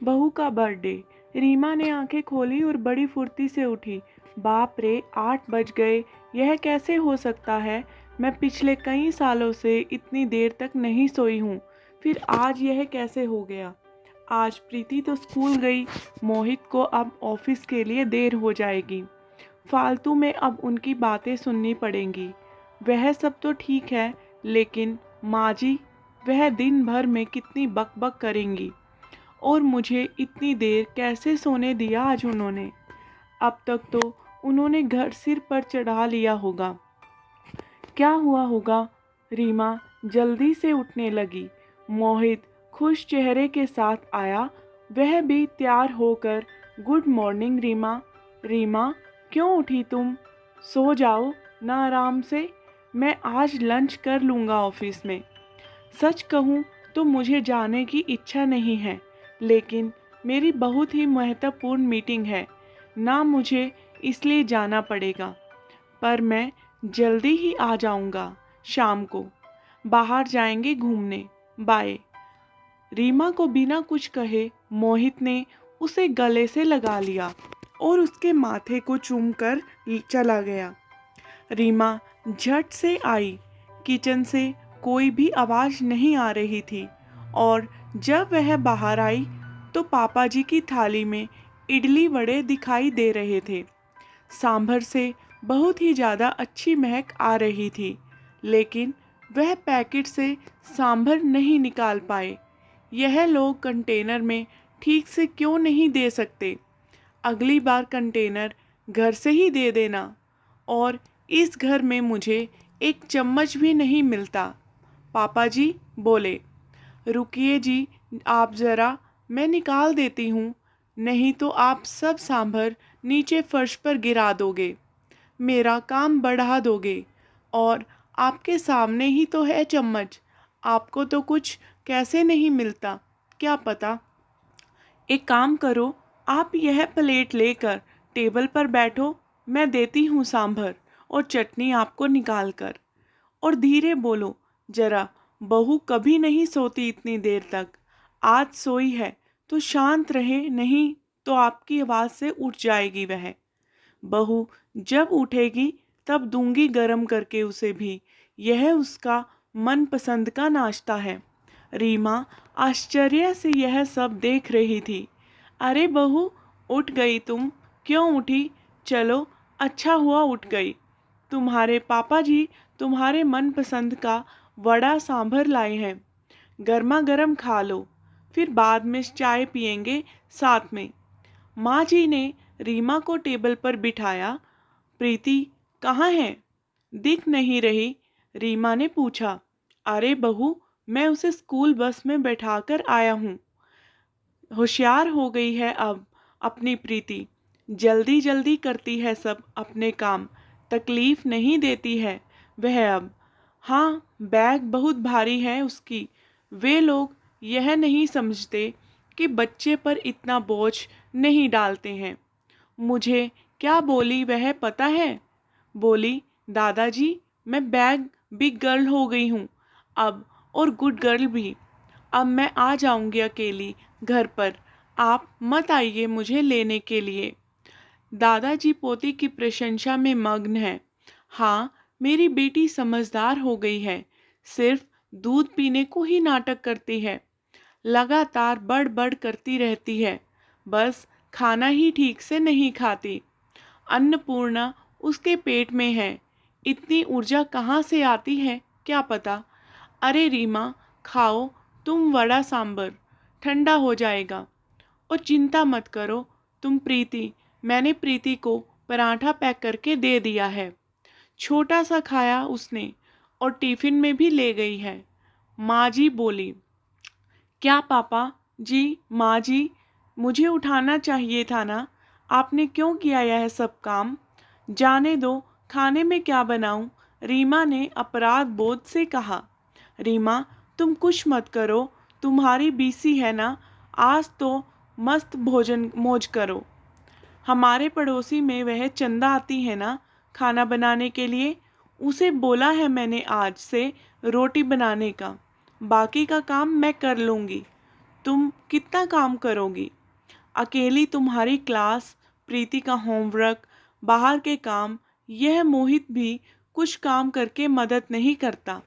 बहू का बर्थडे। रीमा ने आंखें खोली और बड़ी फुर्ती से उठी। बाप रे, 8 बज गए। यह कैसे हो सकता है? मैं पिछले कई सालों से इतनी देर तक नहीं सोई हूँ, फिर आज यह कैसे हो गया? आज प्रीति तो स्कूल गई। मोहित को अब ऑफिस के लिए देर हो जाएगी। फालतू में अब उनकी बातें सुननी पड़ेंगी। वह सब तो ठीक है, लेकिन माँ जी, वह दिन भर में कितनी बकबक करेंगी। और मुझे इतनी देर कैसे सोने दिया आज उन्होंने? अब तक तो उन्होंने घर सिर पर चढ़ा लिया होगा। क्या हुआ होगा? रीमा जल्दी से उठने लगी। मोहित खुश चेहरे के साथ आया। वह भी तैयार होकर, गुड मॉर्निंग रीमा। रीमा, क्यों उठी तुम? सो जाओ ना आराम से। मैं आज लंच कर लूँगा ऑफिस में। सच कहूँ तो मुझे जाने की इच्छा नहीं है, लेकिन मेरी बहुत ही महत्वपूर्ण मीटिंग है ना, मुझे इसलिए जाना पड़ेगा। पर मैं जल्दी ही आ जाऊंगा। शाम को बाहर जाएंगे घूमने। बाय। रीमा को बिना कुछ कहे मोहित ने उसे गले से लगा लिया और उसके माथे को चूमकर चला गया। रीमा झट से आई। किचन से कोई भी आवाज़ नहीं आ रही थी और जब वह बाहर आई तो पापा जी की थाली में इडली वड़े दिखाई दे रहे थे। सांभर से बहुत ही ज़्यादा अच्छी महक आ रही थी, लेकिन वह पैकेट से सांभर नहीं निकाल पाए। यह लोग कंटेनर में ठीक से क्यों नहीं दे सकते? अगली बार कंटेनर घर से ही दे देना। और इस घर में मुझे एक चम्मच भी नहीं मिलता। पापा जी बोले। रुकिए जी, आप ज़रा, मैं निकाल देती हूँ। नहीं तो आप सब सांभर नीचे फर्श पर गिरा दोगे, मेरा काम बढ़ा दोगे। और आपके सामने ही तो है चम्मच। आपको तो कुछ कैसे नहीं मिलता, क्या पता। एक काम करो, आप यह प्लेट लेकर टेबल पर बैठो, मैं देती हूँ सांभर और चटनी आपको निकाल कर। और धीरे बोलो जरा, बहू कभी नहीं सोती इतनी देर तक। आज सोई है तो शांत रहे, नहीं तो आपकी आवाज़ से उठ जाएगी वह। बहू जब उठेगी तब दूंगी गरम करके उसे भी। यह उसका मनपसंद का नाश्ता है। रीमा आश्चर्य से यह सब देख रही थी। अरे बहू, उठ गई तुम? क्यों उठी? चलो, अच्छा हुआ उठ गई। तुम्हारे पापा जी तुम्हारे मनपसंद का वड़ा सांभर लाए हैं। गर्मा गर्म खा लो, फिर बाद में चाय पियेंगे साथ में। माँ जी ने रीमा को टेबल पर बिठाया। प्रीति कहाँ है? दिख नहीं रही। रीमा ने पूछा। अरे बहू, मैं उसे स्कूल बस में बैठाकर आया हूँ। होशियार हो गई है अब अपनी प्रीति। जल्दी जल्दी करती है सब अपने काम, तकलीफ नहीं देती है वह अब। हाँ, बैग बहुत भारी है उसकी। वे लोग यह नहीं समझते कि बच्चे पर इतना बोझ नहीं डालते हैं। मुझे क्या बोली वह पता है? बोली, दादाजी, मैं बैग बिग गर्ल हो गई हूँ अब, और गुड गर्ल भी। अब मैं आ जाऊंगी अकेली घर पर, आप मत आइए मुझे लेने के लिए। दादाजी पोती की प्रशंसा में मग्न हैं। हाँ, मेरी बेटी समझदार हो गई है। सिर्फ दूध पीने को ही नाटक करती है, लगातार बड़ बड़ करती रहती है। बस खाना ही ठीक से नहीं खाती। अन्नपूर्णा उसके पेट में है। इतनी ऊर्जा कहाँ से आती है क्या पता। अरे रीमा, खाओ तुम वड़ा सांबर, ठंडा हो जाएगा। और चिंता मत करो तुम प्रीति, मैंने प्रीति को पराठा पैक करके दे दिया है। छोटा सा खाया उसने और टिफिन में भी ले गई है। माँ जी बोली। क्या पापा जी, माँ जी, मुझे उठाना चाहिए था ना? आपने क्यों किया यह सब काम? जाने दो, खाने में क्या बनाऊं? रीमा ने अपराध बोध से कहा। रीमा, तुम कुछ मत करो, तुम्हारी बीसी है ना, आज तो मस्त भोजन मौज करो। हमारे पड़ोसी में वह चंदा आती है ना खाना बनाने के लिए, उसे बोला है मैंने आज से रोटी बनाने का। बाकी का काम मैं कर लूँगी। तुम कितना काम करोगी? अकेली तुम्हारी क्लास, प्रीति का होमवर्क, बाहर के काम, यह मोहित भी कुछ काम करके मदद नहीं करता।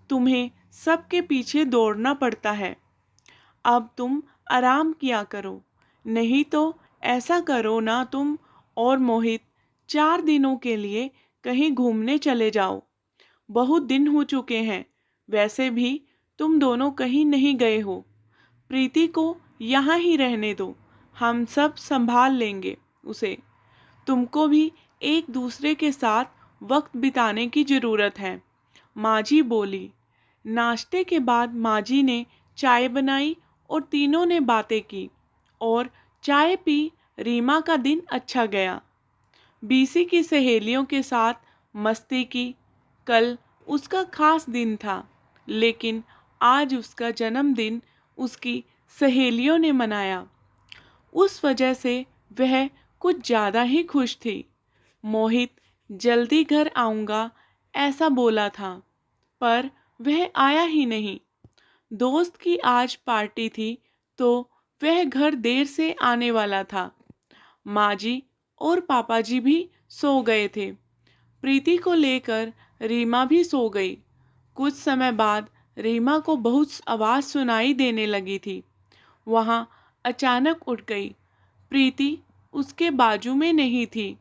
तुम्हें सबके पीछे दौड़ना पड़ता है। अब तुम आराम किया करो। नहीं तो ऐसा करो ना तुम और मोहित 4 दिनों के लिए कहीं घूमने चले जाओ। बहुत दिन हो चुके हैं। वैसे भी तुम दोनों कहीं नहीं गए हो। प्रीति को यहाँ ही रहने दो। हम सब संभाल लेंगे उसे। तुमको भी एक दूसरे के साथ वक्त बिताने की ज़रूरत है। माँ जी बोली। नाश्ते के बाद माँ जी ने चाय बनाई और तीनों ने बातें की और चाय पी। रीमा का दिन अच्छा गया। बीसी की सहेलियों के साथ मस्ती की। कल उसका खास दिन था, लेकिन आज उसका जन्मदिन उसकी सहेलियों ने मनाया। उस वजह से वह कुछ ज़्यादा ही खुश थी। मोहित जल्दी घर आऊँगा ऐसा बोला था, पर वह आया ही नहीं। दोस्त की आज पार्टी थी, तो वह घर देर से आने वाला था। माँ जी और पापा जी भी सो गए थे। प्रीति को लेकर रीमा भी सो गई। कुछ समय बाद रीमा को बहुत आवाज़ सुनाई देने लगी थी। वहाँ अचानक उठ गई। प्रीति उसके बाजू में नहीं थी,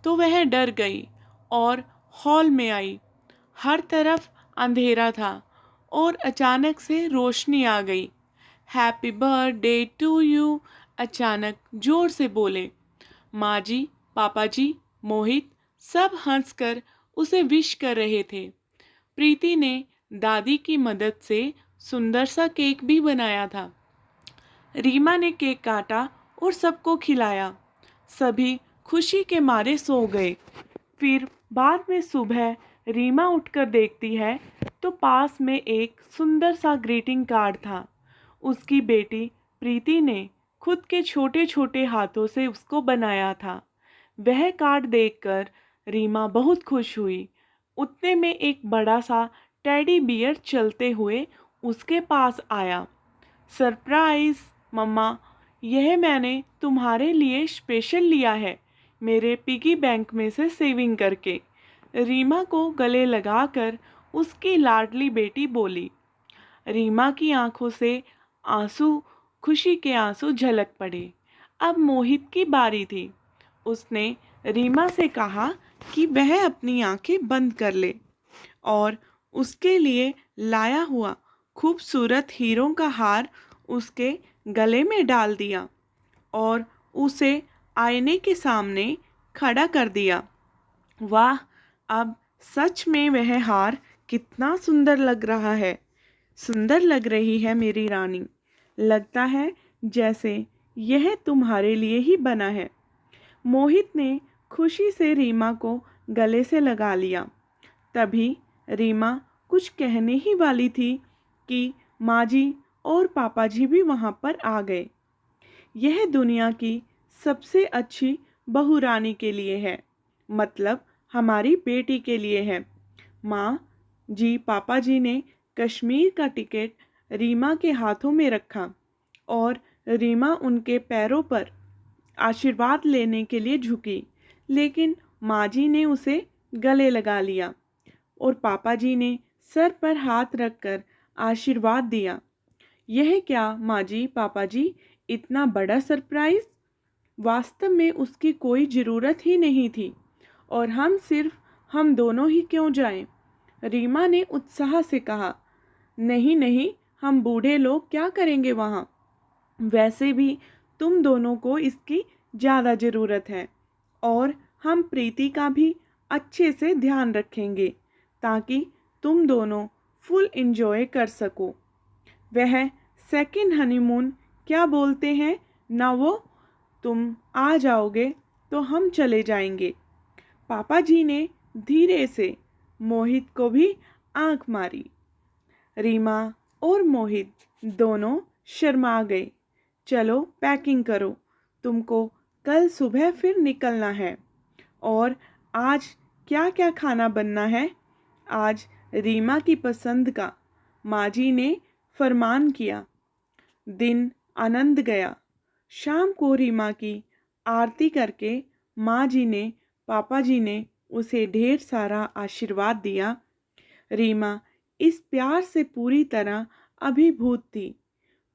तो वह डर गई और हॉल में आई। हर तरफ अंधेरा था और अचानक से रोशनी आ गई। हैप्पी बर्थडे टू यू अचानक जोर से बोले। माँ जी, पापा जी, मोहित सब हंसकर उसे विश कर रहे थे। प्रीति ने दादी की मदद से सुंदर सा केक भी बनाया था। रीमा ने केक काटा और सबको खिलाया। सभी खुशी के मारे सो गए। फिर बाद में सुबह रीमा उठकर देखती है तो पास में एक सुंदर सा ग्रीटिंग कार्ड था। उसकी बेटी प्रीति ने खुद के छोटे छोटे हाथों से उसको बनाया था। वह कार्ड देखकर रीमा बहुत खुश हुई। उतने में एक बड़ा सा टेडी बियर चलते हुए उसके पास आया। सरप्राइज मम्मा, यह मैंने तुम्हारे लिए स्पेशल लिया है, मेरे पिगी बैंक में से सेविंग करके। रीमा को गले लगाकर उसकी लाडली बेटी बोली। रीमा की आंखों से आंसू, खुशी के आंसू झलक पड़े। अब मोहित की बारी थी। उसने रीमा से कहा कि वह अपनी आंखें बंद कर ले और उसके लिए लाया हुआ खूबसूरत हीरों का हार उसके गले में डाल दिया और उसे आईने के सामने खड़ा कर दिया। वाह, अब सच में वह हार कितना सुंदर लग रहा है। सुंदर लग रही है मेरी रानी। लगता है जैसे यह तुम्हारे लिए ही बना है। मोहित ने खुशी से रीमा को गले से लगा लिया। तभी रीमा कुछ कहने ही वाली थी कि माँ जी और पापा जी भी वहाँ पर आ गए। यह दुनिया की सबसे अच्छी बहू रानी के लिए है, मतलब हमारी बेटी के लिए है। माँ जी, पापा जी ने कश्मीर का टिकट रीमा के हाथों में रखा और रीमा उनके पैरों पर आशीर्वाद लेने के लिए झुकी, लेकिन माँ जी ने उसे गले लगा लिया और पापा जी ने सर पर हाथ रखकर आशीर्वाद दिया। यह क्या माँ जी, पापा जी, इतना बड़ा सरप्राइज? वास्तव में उसकी कोई ज़रूरत ही नहीं थी और हम दोनों ही क्यों जाएं? रीमा ने उत्साह से कहा। नहीं नहीं, हम बूढ़े लोग क्या करेंगे वहाँ? वैसे भी तुम दोनों को इसकी ज़्यादा ज़रूरत है और हम प्रीति का भी अच्छे से ध्यान रखेंगे ताकि तुम दोनों फुल एंजॉय कर सको। वह सेकंड हनीमून क्या बोलते हैं ना, वो तुम आ जाओगे तो हम चले जाएंगे। पापा जी ने धीरे से मोहित को भी आंख मारी। रीमा और मोहित दोनों शर्मा गए। चलो पैकिंग करो, तुमको कल सुबह फिर निकलना है। और आज क्या क्या खाना बनना है? आज रीमा की पसंद का, माँ जी ने फरमान किया। दिन आनंद गया। शाम को रीमा की आरती करके माँ जी ने पापा जी ने उसे ढेर सारा आशीर्वाद दिया। रीमा इस प्यार से पूरी तरह अभिभूत थी।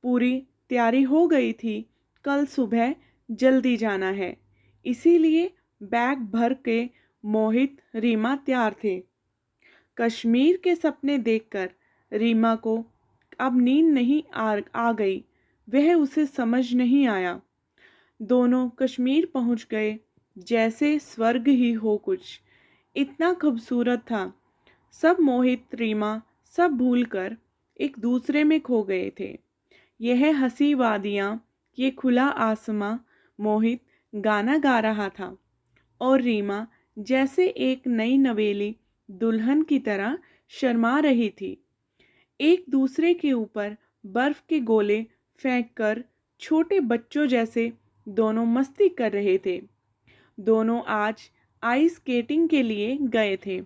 पूरी तैयारी हो गई थी, कल सुबह जल्दी जाना है, इसीलिए बैग भर के मोहित रीमा तैयार थे। कश्मीर के सपने देखकर रीमा को अब नींद नहीं आ गई। वह उसे समझ नहीं आया। दोनों कश्मीर पहुंच गए, जैसे स्वर्ग ही हो कुछ। इतना खूबसूरत था। सब मोहित रीमा सब भूलकर एक दूसरे में खो गए थे। यह हंसी वादियाँ, ये खुला आसमां। मोहित गाना गा रहा था और रीमा जैसे एक नई नवेली दुल्हन की तरह शर्मा रही थी। एक दूसरे के ऊपर बर्फ के गोले फेंककर छोटे बच्चों जैसे दोनों मस्ती कर रहे थे। दोनों आज आइस स्केटिंग के लिए गए थे।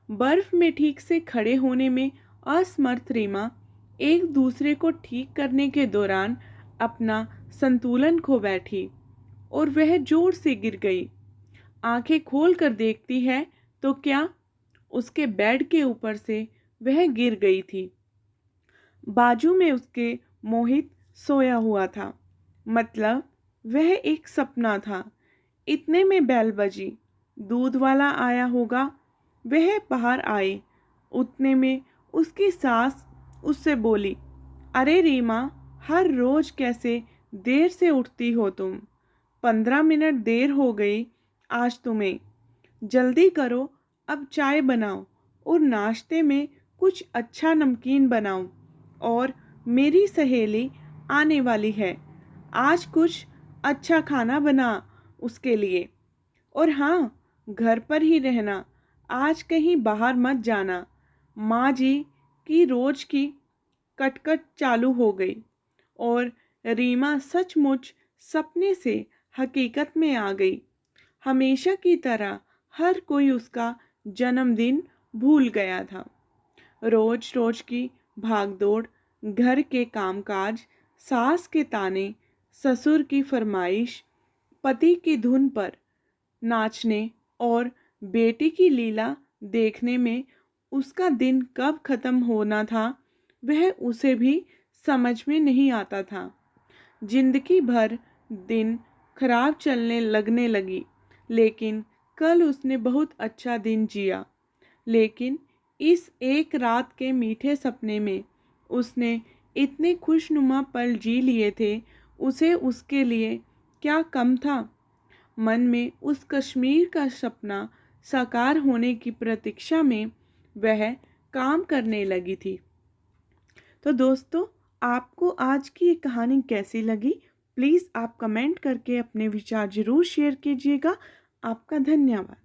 बर्फ में ठीक से खड़े होने में असमर्थ रीमा एक दूसरे को ठीक करने के दौरान अपना संतुलन खो बैठी और वह जोर से गिर गई। आंखें खोल कर देखती है तो क्या, उसके बेड के ऊपर से वह गिर गई थी। बाजू में उसके मोहित सोया हुआ था। मतलब वह एक सपना था। इतने में बेल बजी। दूध वाला आया होगा। वह बाहर आए। उतने में उसकी सास उससे बोली, अरे रीमा, हर रोज कैसे देर से उठती हो तुम? 15 मिनट देर हो गई आज तुम्हें। जल्दी करो, अब चाय बनाओ और नाश्ते में कुछ अच्छा नमकीन बनाओ। और मेरी सहेली आने वाली है, आज कुछ अच्छा खाना बना उसके लिए। और हाँ, घर पर ही रहना, आज कहीं बाहर मत जाना। माँ जी की रोज की कटकट चालू हो गई और रीमा सचमुच सपने से हकीकत में आ गई। हमेशा की तरह हर कोई उसका जन्मदिन भूल गया था। रोज रोज की भागदौड़, घर के कामकाज, सास के ताने, ससुर की फरमाइश, पति की धुन पर नाचने और बेटी की लीला देखने में उसका दिन कब खत्म होना था, वह उसे भी समझ में नहीं आता था। जिंदगी भर दिन खराब चलने लगने लगी, लेकिन कल उसने बहुत अच्छा दिन जिया। लेकिन इस एक रात के मीठे सपने में उसने इतने खुशनुमा पल जी लिए थे, उसे उसके लिए क्या कम था। मन में उस कश्मीर का सपना साकार होने की प्रतीक्षा में वह काम करने लगी थी। तो दोस्तों, आपको आज की ये कहानी कैसी लगी? प्लीज़ आप कमेंट करके अपने विचार ज़रूर शेयर कीजिएगा। आपका धन्यवाद।